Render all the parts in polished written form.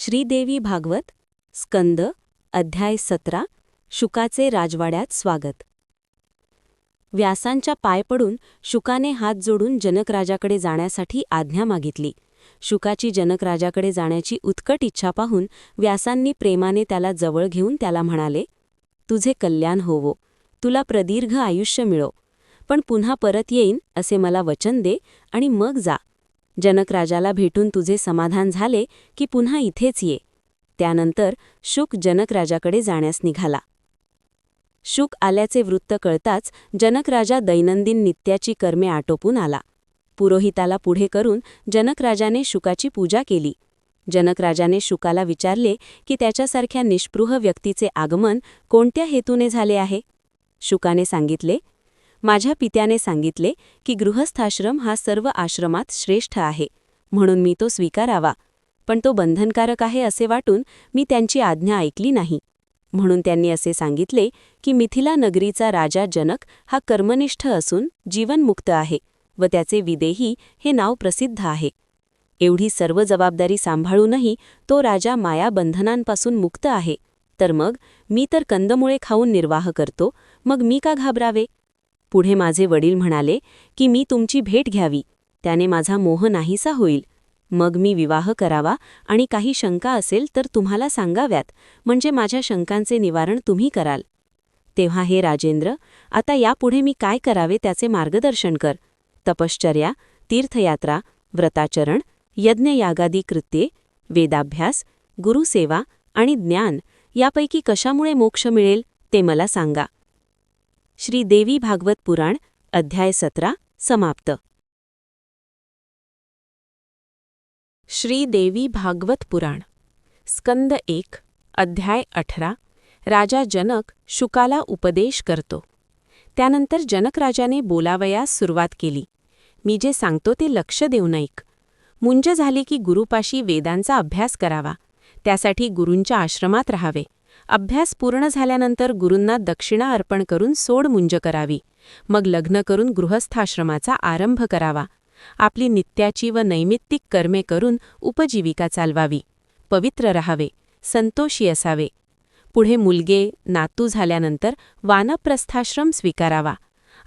श्रीदेवी भागवत स्कंद अध्याय 17 शुकाचे राजवाड्यात स्वागत. व्यासांच्या पाय पडून शुकाने हात जोडून जनकराजाकडे जाण्यासाठी आज्ञा मागितली. शुकाची जनकराजाकडे जाण्याची उत्कट इच्छा पाहून व्यासांनी प्रेमाने त्याला जवळ घेऊन त्याला म्हणाले, तुझे कल्याण होवो, तुला प्रदीर्घ आयुष्य मिळो, पण पुन्हा परत येईन असे मला वचन दे आणि मग जा. जनकराजाला भेटून तुझे समाधान झाले की पुन्हा इथेच ये. त्यानंतर शुक जनकराजाकडे जाण्यास निघाला. शुक आल्याचे वृत्त कळताच जनकराजा दैनंदिन नित्याची कर्मे आटोपून आला. पुरोहिताला पुढे करून जनकराजाने शुकाची पूजा केली. जनकराजाने शुकाला विचारले की त्याच्यासारख्या निष्पृह व्यक्तीचे आगमन कोणत्या हेतूने झाले आहे. शुकाने सांगितले, माझ्या पित्याने सांगितले की गृहस्थाश्रम हा सर्व आश्रमात श्रेष्ठ आहे, म्हणून मी तो स्वीकारावा, पण तो बंधनकारक आहे असे वाटून मी त्यांची आज्ञा ऐकली नाही. म्हणून त्यांनी असे सांगितले की मिथिला नगरीचा राजा जनक हा कर्मनिष्ठ असून जीवनमुक्त आहे व त्याचे विदेही हे नाव प्रसिद्ध आहे. एवढी सर्व जबाबदारी सांभाळूनही तो राजा मायाबंधनांपासून मुक्त आहे, तर मग मी तर कंदमुळे खाऊन निर्वाह करतो, मग मी का घाबरावे. पुढे माझे वडील म्हणाले की मी तुमची भेट घ्यावी, त्याने माझा मोह नाहीसा होईल. मग मी विवाह करावा आणि काही शंका असेल तर तुम्हाला सांगाव्यात, म्हणजे माझ्या शंकांचे निवारण तुम्ही कराल. तेव्हा हे राजेंद्र, आता यापुढे मी काय करावे त्याचे मार्गदर्शन कर. तपश्चर्या, तीर्थयात्रा, व्रताचरण, यज्ञयागादी कृत्ये, वेदाभ्यास, गुरुसेवा आणि ज्ञान यापैकी कशामुळे मोक्ष मिळेल ते मला सांगा. श्रीदेवी भागवत पुराण अध्याय 17 समाप्त. श्रीदेवी भागवत पुराण स्कंद 1 अध्याय 18 राजा जनक शुकाला उपदेश करतो. त्यानंतर जनकराजाने बोलावयास सुरुवात केली. मी जे सांगतो ते लक्ष देऊन ऐक. मुंज झाली की गुरुपाशी वेदांचा अभ्यास करावा. त्यासाठी गुरूंच्या आश्रमात राहावे. अभ्यास पूर्ण झाल्यानंतर गुरूंना दक्षिणा अर्पण करून सोडमुंज करावी. मग लग्न करून गृहस्थाश्रमाचा आरंभ करावा. आपली नित्याची व नैमित्तिक कर्मे करून उपजीविका चालवावी. पवित्र राहावे, संतोषी असावे. पुढे मुलगे नातू झाल्यानंतर वानप्रस्थाश्रम स्वीकारावा.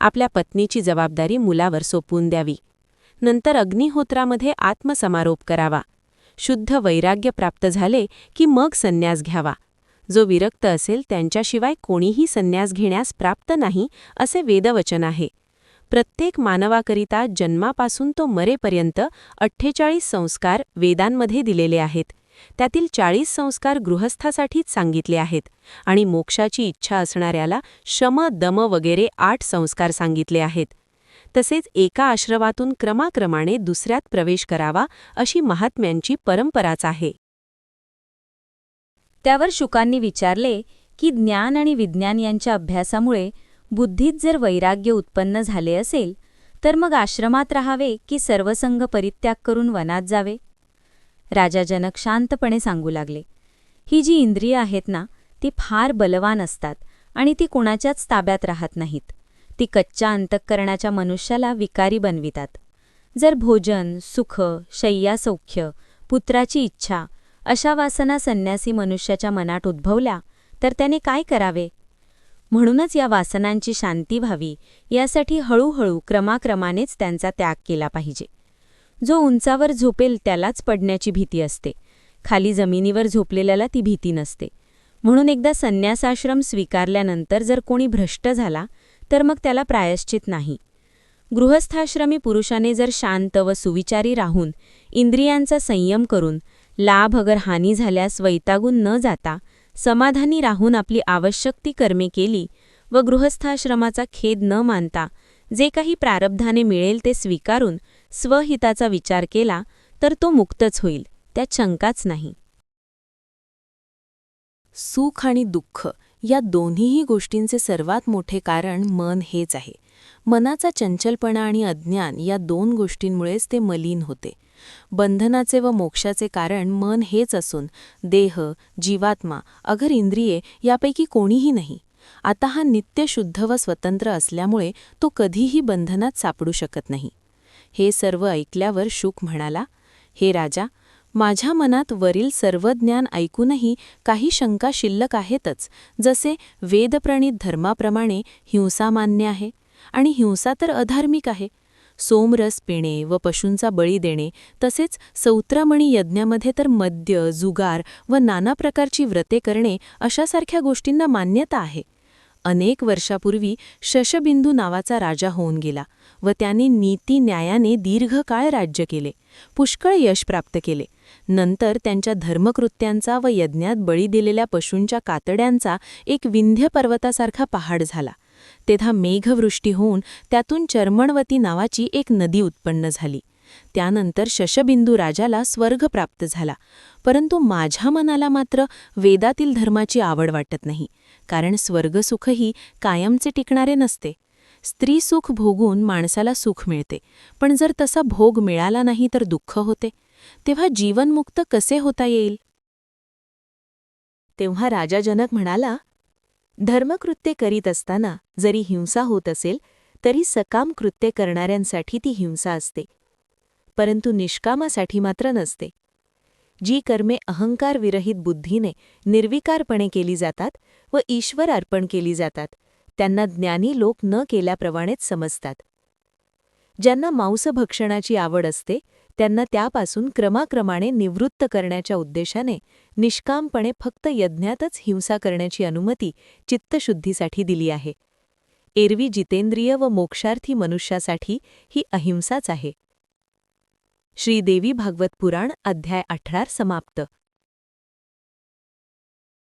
आपल्या पत्नीची जबाबदारी मुलावर सोपवून द्यावी. नंतर अग्निहोत्रामध्ये आत्मसमारोप करावा. शुद्ध वैराग्य प्राप्त झाले की मग संन्यास घ्यावा. जो विरक्त असेल त्यांच्याशिवाय कोणीही संन्यास घेण्यास प्राप्त नाही असे वेदवचन आहे. प्रत्येक मानवाकरिता जन्मापासून तो मरेपर्यंत 48 संस्कार वेदांमध्ये दिलेले आहेत. त्यातील 40 संस्कार गृहस्थासाठीच सांगितले आहेत आणि मोक्षाची इच्छा असणाऱ्याला शम दम वगैरे 8 संस्कार सांगितले आहेत. तसेच एका आश्रमातून क्रमाक्रमाने दुसऱ्यात प्रवेश करावा अशी महात्म्यांची परंपराच आहे. त्यावर शुकांनी विचारले की ज्ञान आणि विज्ञान यांच्या अभ्यासामुळे बुद्धीत जर वैराग्य उत्पन्न झाले असेल तर मग आश्रमात राहावे की सर्वसंग परित्याग करून वनात जावे. राजा जनक शांतपणे सांगू लागले, ही जी इंद्रिय आहेत ना, ती फार बलवान असतात आणि ती कुणाच्याच ताब्यात राहत नाहीत. ती कच्च्या अंतःकरणाच्या मनुष्याला विकारी बनवितात. जर भोजन, सुख, शय्यासौख्य, पुत्राची इच्छा अशा वासना संन्यासी मनुष्याच्या मनात उद्भवल्या तर त्याने काय करावे. म्हणूनच या वासनांची शांती व्हावी यासाठी हळूहळू क्रमाक्रमानेच त्यांचा त्याग केला पाहिजे. जो उंचावर झोपेल त्यालाच पडण्याची भीती असते, खाली जमिनीवर झोपलेल्याला ती भीती नसते. म्हणून एकदा संन्यासाश्रम स्वीकारल्यानंतर जर कोणी भ्रष्ट झाला तर मग त्याला प्रायश्चित नाही. गृहस्थाश्रमी पुरुषाने जर शांत व सुविचारी राहून इंद्रियांचा संयम करून लाभ अगर हानी झाल्यास वैतागून न जाता समाधानी राहून आपली आवश्यक ती कर्मे केली व गृहस्थाश्रमाचा खेद न मानता जे काही प्रारब्धाने मिळेल ते स्वीकारून स्वहिताचा विचार केला तर तो मुक्तच होईल, त्यात शंकाच नाही. सुख आणि दुःख या दोन्हीही गोष्टींचे सर्वात मोठे कारण मन हेच आहे. मनाचा चंचलपणा आणि अज्ञान या 2 गोष्टींमुळेच ते मलिन होते. बंधनाचे व मोक्षाचे कारण मन हेच असून देह, जीवात्मा, अगर इंद्रिये यापैकी कोणीही नाही. आता हा नित्य शुद्ध व स्वतंत्र असल्यामुळे तो कधीही बंधनात सापडू शकत नाही. हे सर्व ऐकल्यावर शुक म्हणाला, हे राजा, माझ्या मनात वरील सर्व ज्ञान ऐकूनही काही शंका शिल्लक आहेतच, जसे वेदप्रणीत धर्माप्रमाणे हिंसा मान्य आहे आणि हिंसा तर अधार्मिक आहे. सोमरस पिणे व पशूंचा बळी देणे, तसेच सौत्रमणी यज्ञामध्ये तर मद्य, जुगार व नाना प्रकारची व्रते करणे अशासारख्या गोष्टींना मान्यता आहे. अनेक वर्षापूर्वी शशबिंदू नावाचा राजा होऊन गेला व त्याने नीती न्यायाने दीर्घकाळ राज्य केले, पुष्कळ यश प्राप्त केले. नंतर त्यांच्या धर्मकृत्यांचा व यज्ञात बळी दिलेल्या पशूंच्या कातड्यांचा एक विंध्य पर्वतासारखा पहाड झाला. तेव्हा मेघवृष्टी होऊन त्यातून चर्मणवती नावाची एक नदी उत्पन्न झाली. त्यानंतर शशबिंदू राजाला स्वर्ग प्राप्त झाला. परंतु माझ्या मनाला मात्र वेदातील धर्माची आवड वाटत नाही, कारण स्वर्गसुखही कायमचे टिकणारे नसते. स्त्रीसुख भोगून माणसाला सुख मिळते, पण जर तसा भोग मिळाला नाही तर दुःख होते. तेव्हा जीवनमुक्त कसे होता येईल? तेव्हा राजा जनक म्हणाला, धर्मकृत्ये करीत असताना जरी हिंसा होत असेल तरी सकाम कृत्ये करणाऱ्यांसाठी ती हिंसा असते, परंतु निष्कामासाठी मात्र नसते. जी कर्मे अहंकारविरहित बुद्धीने निर्विकारपणे केली जातात व ईश्वर अर्पण केली जातात त्यांना ज्ञानी लोक न केल्याप्रमाणेच समजतात. ज्यांना मांसभक्षणाची आवड असते त्यांना त्यापासून क्रमाक्रमाने निवृत्त करण्याच्या उद्देशाने निष्कामपणे फक्त यज्ञातच हिंसा करण्याची अनुमती चित्तशुद्धीसाठी दिली आहे. एरवी जितेंद्रिय व मोक्षार्थी मनुष्यासाठी ही अहिंसाच आहे. श्रीदेवी भागवत पुराण अध्याय 18 समाप्त.